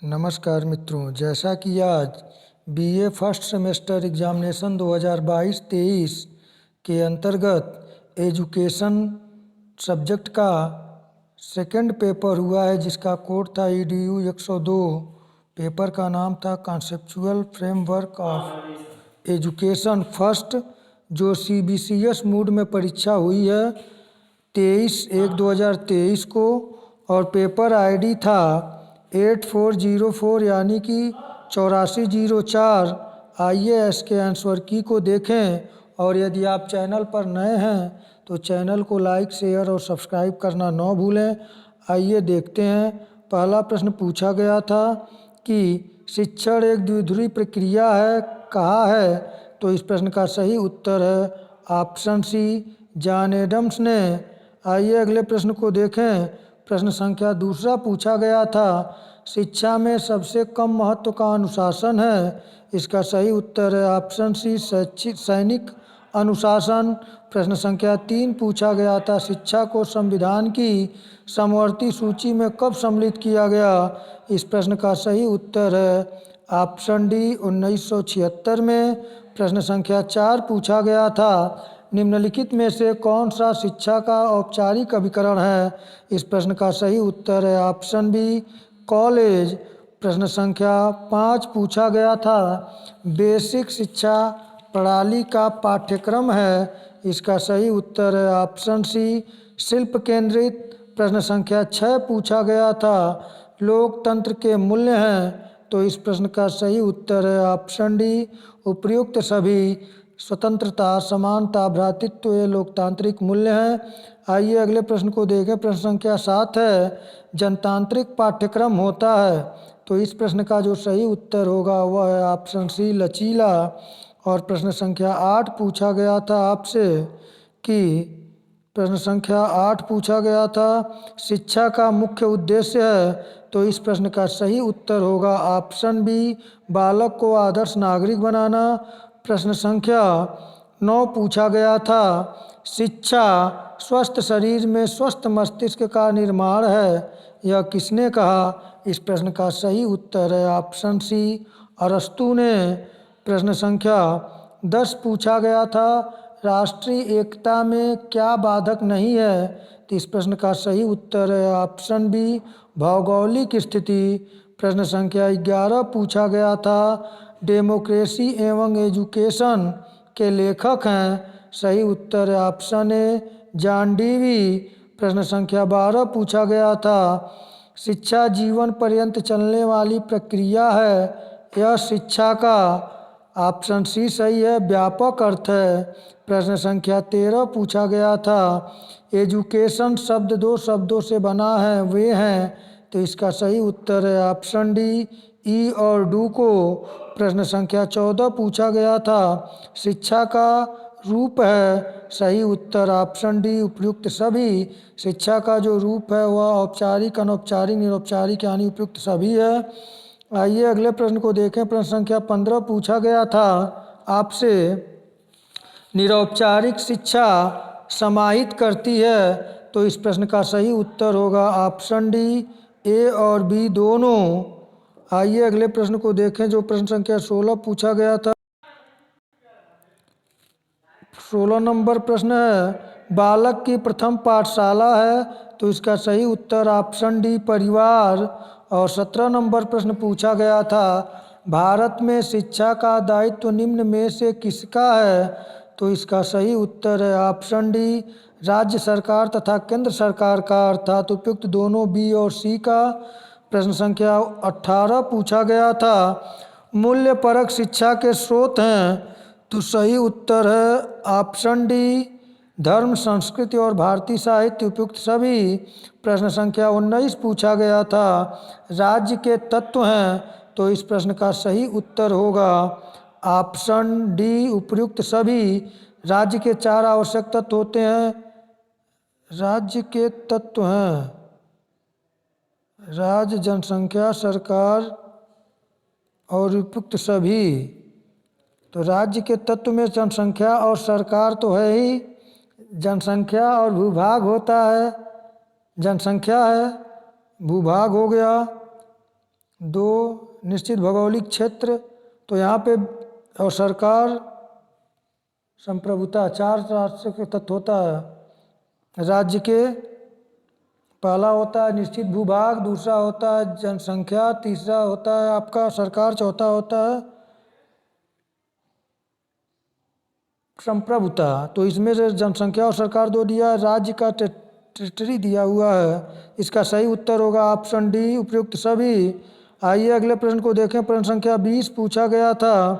नमस्कार मित्रों, जैसा कि आज बीए फर्स्ट सेमेस्टर एग्जामिनेशन 2022-23 के अंतर्गत एजुकेशन सब्जेक्ट का सेकंड पेपर हुआ है, जिसका कोड था EDU 102। पेपर का नाम था conceptual framework of education first, जो CBCS मूड में परीक्षा हुई है 23/1/2023 को। और पेपर ID था 8404 यानी कि 8404। आइए इसके आंसर की को देखें। और यदि आप चैनल पर नए हैं तो चैनल को लाइक, शेयर और सब्सक्राइब करना न भूलें। आइए देखते हैं। पहला प्रश्न पूछा गया था कि शिक्षण एक द्विध्रुवी प्रक्रिया है, कहा है। तो इस प्रश्न का सही उत्तर है ऑप्शन सी, जॉन एडम्स ने। आइए अगले प्रश्न को देखें। प्रश्न संख्या दूसरा पूछा गया था, शिक्षा में सबसे कम महत्व का अनुशासन है। इसका सही उत्तर है ऑप्शन सी, सैनिक अनुशासन। प्रश्न संख्या 3 पूछा गया था, शिक्षा को संविधान की समवर्ती सूची में कब सम्मिलित किया गया। इस प्रश्न का सही उत्तर है ऑप्शन डी, 1976 में। प्रश्न संख्या 4 पूछा गया था, निम्नलिखित में से कौन सा शिक्षा का औपचारिक अभिकरण है। इस प्रश्न का सही उत्तर है ऑप्शन बी, कॉलेज। प्रश्न संख्या 5 पूछा गया था, बेसिक शिक्षा प्रणाली का पाठ्यक्रम है। इसका सही उत्तर है ऑप्शन सी, शिल्प केंद्रित। प्रश्न संख्या 6 पूछा गया था, लोकतंत्र के मूल्य हैं। तो इस प्रश्न का सही उत्तर है ऑप्शन डी, उपर्युक्त सभी। स्वतंत्रता, समानता, भ्रातृत्व ये लोकतांत्रिक मूल्य हैं। आइए अगले प्रश्न को देखें। प्रश्न संख्या 7 है, जनतांत्रिक पाठ्यक्रम होता है। तो इस प्रश्न का जो सही उत्तर होगा वह है ऑप्शन सी, लचीला। और प्रश्न संख्या 8 पूछा गया था आपसे कि प्रश्न संख्या 8 पूछा गया था, शिक्षा का मुख्य उद्देश्य है। तो इस प्रश्न का सही उत्तर होगा ऑप्शन बी, बालक को आदर्श नागरिक बनाना। प्रश्न संख्या 9 पूछा गया था, शिक्षा स्वस्थ शरीर में स्वस्थ मस्तिष्क का निर्माण है। यह किसने कहा। इस प्रश्न का सही उत्तर है ऑप्शन सी, अरस्तू ने। प्रश्न संख्या 10 पूछा गया था, राष्ट्रीय एकता में क्या बाधक नहीं है। तो इस प्रश्न का सही उत्तर है ऑप्शन बी, भौगोलिक स्थिति। प्रश्न संख्या 11 पूछा गया था, डेमोक्रेसी एवं एजुकेशन के लेखक हैं। सही उत्तर है ऑप्शन ए, जॉन डीवी। प्रश्न संख्या 12 पूछा गया था, शिक्षा जीवन पर्यंत चलने वाली प्रक्रिया है। यह शिक्षा का ऑप्शन सी सही है, व्यापक अर्थ है। प्रश्न संख्या 13 पूछा गया था, एजुकेशन शब्द 2 शब्दों से बना है, वे हैं। तो इसका सही उत्तर है ऑप्शन डी, ई और डू को। प्रश्न संख्या 14 पूछा गया था, शिक्षा का रूप है। सही उत्तर ऑप्शन डी, उपयुक्त सभी। शिक्षा का जो रूप है वह औपचारिक, अनौपचारिक, निरौपचारिक यानी उपयुक्त सभी है। आइए अगले प्रश्न को देखें। प्रश्न संख्या 15 पूछा गया था आपसे, निरौपचारिक शिक्षा समाहित करती है। तो इस प्रश्न का सही उत्तर होगा ऑप्शन डी, ए और बी दोनों। आइए अगले प्रश्न को देखें। जो प्रश्न संख्या 16 पूछा गया था, 16 नंबर प्रश्न है, बालक की प्रथम पाठशाला है। तो इसका सही उत्तर ऑप्शन डी, परिवार। और 17 नंबर प्रश्न पूछा गया था, भारत में शिक्षा का दायित्व निम्न में से किसका है। तो इसका सही उत्तर है ऑप्शन डी, राज्य सरकार तथा केंद्र सरकार का, अर्थात उपयुक्त दोनों बी और सी का। प्रश्न संख्या 18 पूछा गया था, मूल्य परक शिक्षा के स्रोत हैं। तो सही उत्तर है ऑप्शन डी, धर्म, संस्कृति और भारतीय साहित्य, उपयुक्त सभी। प्रश्न संख्या 19 पूछा गया था, राज्य के तत्व हैं। तो इस प्रश्न का सही उत्तर होगा ऑप्शन डी, उपयुक्त सभी। राज्य के 4 आवश्यक तत्व होते हैं। राज्य के तत्व हैं राज्य, जनसंख्या, सरकार और उपयुक्त सभी। तो राज्य के तत्व में जनसंख्या और सरकार तो है ही, जनसंख्या और भूभाग होता है। जनसंख्या है, भूभाग हो गया। 2 निश्चित भौगोलिक क्षेत्र, तो यहाँ पे और सरकार संप्रभुता 4 राष्ट्र के तत्व होता है। राज्य के पहला होता है निश्चित भूभाग, दूसरा होता है जनसंख्या, तीसरा होता है आपका सरकार, चौथा होता है संप्रभुता। तो इसमें से जनसंख्या और सरकार 2 दिया है, राज्य का टेरिटरी दिया हुआ है। इसका सही उत्तर होगा ऑप्शन डी, उपयुक्त सभी। आइए अगले प्रश्न को देखें। प्रश्न संख्या 20 पूछा गया था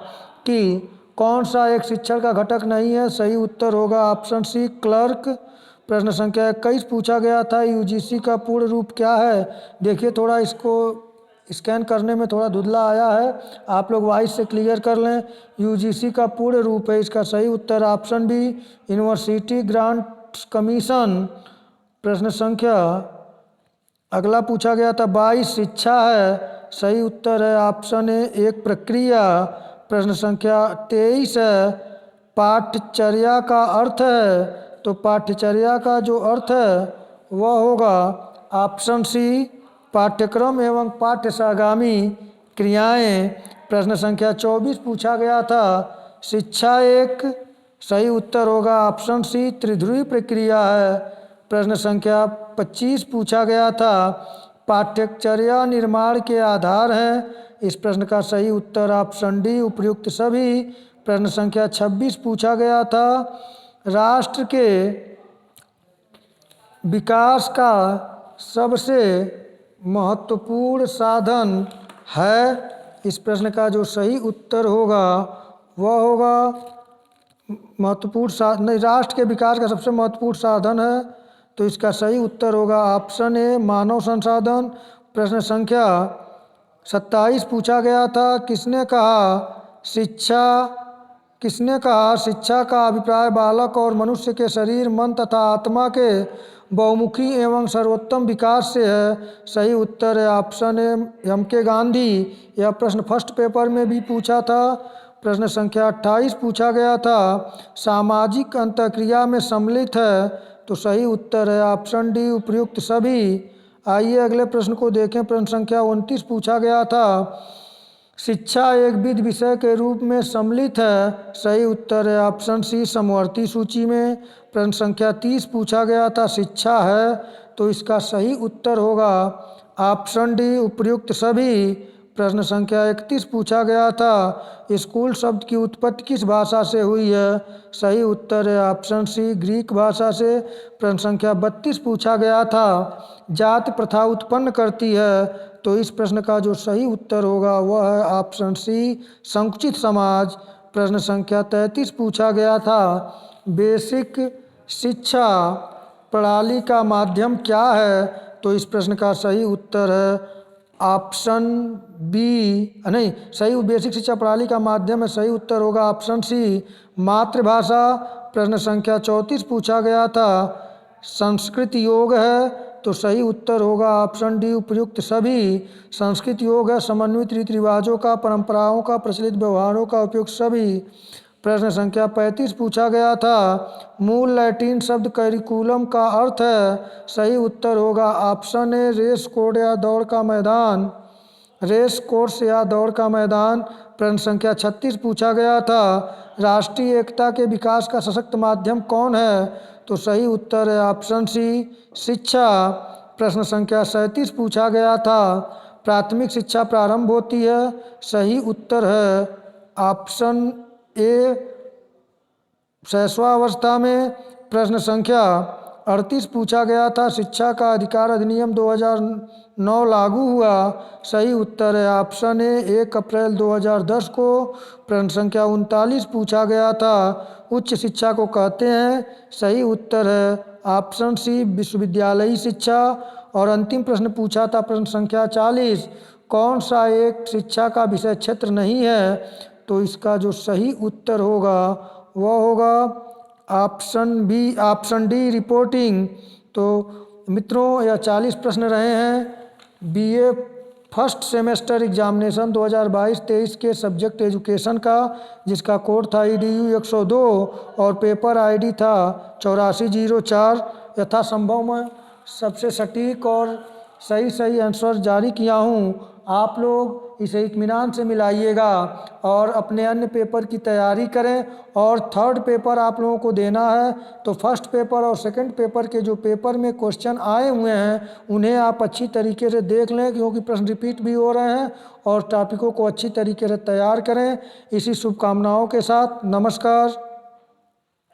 कि कौन सा एक शिक्षण का घटक नहीं है। सही उत्तर होगा ऑप्शन सी, क्लर्क। प्रश्न संख्या 21 पूछा गया था यूजीसी का पूर्ण रूप क्या है। देखिए थोड़ा इसको स्कैन करने में थोड़ा धुंधला आया है, आप लोग वॉइस से क्लियर कर लें। यूजीसी का पूर्ण रूप है, इसका सही उत्तर option B, University Grants Commission. प्रश्न संख्या अगला पूछा गया था 22 शिक्षा है। सही उत्तर है ऑप्शन ए, एक प्रक्रिया। प्रश्न संख्या 23 है पाठ्यचर्या का अर्थ है। तो पाठ्यचर्या का जो अर्थ है वह होगा ऑप्शन सी, पाठ्यक्रम एवं पाठ्यसागामी क्रियाएं। प्रश्न संख्या 24 पूछा गया था शिक्षा एक। सही उत्तर होगा ऑप्शन सी, त्रिध्रुवी प्रक्रिया है। प्रश्न संख्या 25 पूछा गया था पाठ्यचर्या निर्माण के आधार हैं। इस प्रश्न का सही उत्तर ऑप्शन डी, उपयुक्त सभी। प्रश्न संख्या 26 पूछा गया था राष्ट्र के विकास का सबसे महत्वपूर्ण साधन है। इस प्रश्न का जो सही उत्तर होगा वह होगा महत्वपूर्ण साधन नहीं, राष्ट्र के विकास का सबसे महत्वपूर्ण साधन है। तो इसका सही उत्तर होगा ऑप्शन ए, मानव संसाधन। प्रश्न संख्या 27 पूछा गया था किसने कहा शिक्षा का अभिप्राय बालक और मनुष्य के शरीर, मन तथा आत्मा के बहुमुखी एवं सर्वोत्तम विकास से है। सही उत्तर है ऑप्शन ए, एम.के. गांधी। यह प्रश्न फर्स्ट पेपर में भी पूछा था। प्रश्न संख्या 28 पूछा गया था सामाजिक अंतःक्रिया में सम्मिलित है। तो सही उत्तर है ऑप्शन डी, उपयुक्त सभी। आइए अगले प्रश्न को देखें। प्रश्न संख्या 29 पूछा गया था शिक्षा एक विधि विषय के रूप में सम्मिलित है। सही उत्तर है ऑप्शन सी, समवर्ती सूची में। प्रश्न संख्या 30 पूछा गया था शिक्षा है। तो इसका सही उत्तर होगा ऑप्शन डी, उपयुक्त सभी। प्रश्न संख्या 31 पूछा गया था स्कूल शब्द की उत्पत्ति किस भाषा से हुई है। सही उत्तर है ऑप्शन सी, ग्रीक भाषा से। प्रश्न संख्या 32 पूछा गया था जाति प्रथा उत्पन्न करती है। तो इस प्रश्न का जो सही उत्तर होगा वह है ऑप्शन सी, संकुचित समाज। प्रश्न संख्या 33 पूछा गया था बेसिक शिक्षा प्रणाली का माध्यम क्या है। तो इस प्रश्न का सही उत्तर है ऑप्शन बी, नहीं सही, बेसिक शिक्षा प्रणाली का माध्यम है। सही उत्तर होगा ऑप्शन सी, मातृभाषा। प्रश्न संख्या 34 पूछा गया था संस्कृत योग है। तो सही उत्तर होगा ऑप्शन डी, उपयुक्त सभी। संस्कृत योग है समन्वित रीति रिवाजों का, परंपराओं का, प्रचलित व्यवहारों का उपयोग सभी। प्रश्न संख्या 35 पूछा गया था मूल लैटिन शब्द करिकुलम का अर्थ है। सही उत्तर होगा ऑप्शन ए, रेस कोर्स या दौड़ का मैदान। रेस कोर्स या दौड़ का मैदान। प्रश्न संख्या 36 पूछा गया था राष्ट्रीय एकता के विकास का सशक्त माध्यम कौन है। तो सही उत्तर है ऑप्शन सी, शिक्षा। प्रश्न संख्या 37 पूछा गया था प्राथमिक शिक्षा प्रारंभ होती है। सही उत्तर है ऑप्शन ए, शैशवावस्था में। प्रश्न संख्या 38 पूछा गया था शिक्षा का अधिकार अधिनियम 2009 लागू हुआ। सही उत्तर है ऑप्शन ए, 1 अप्रैल 2010 को। प्रश्न संख्या 39 पूछा गया था उच्च शिक्षा को कहते हैं। सही उत्तर है ऑप्शन सी, विश्वविद्यालयी शिक्षा। और अंतिम प्रश्न पूछा था प्रश्न संख्या 40 कौन सा एक शिक्षा का विषय क्षेत्र नहीं है। तो इसका जो सही उत्तर होगा वह होगा option B, option D, reporting. तो मित्रों यह 40 प्रश्न रहे हैं बीए फर्स्ट सेमेस्टर एग्जामिनेशन 2022-23 के सब्जेक्ट एजुकेशन का, जिसका कोड था EDU 102 और पेपर आईडी था 8404। यथासंभव मैं सबसे सटीक और सही आंसर जारी किया हूँ। आप लोग इसे इत्मीनान से मिलाइएगा और अपने अन्य पेपर की तैयारी करें। और थर्ड पेपर आप लोगों को देना है तो फर्स्ट पेपर और सेकंड पेपर के जो पेपर में क्वेश्चन आए हुए हैं उन्हें आप अच्छी तरीके से देख लें, क्योंकि प्रश्न रिपीट भी हो रहे हैं, और टॉपिकों को अच्छी तरीके से तैयार करें। इसी शुभकामनाओं के साथ नमस्कार।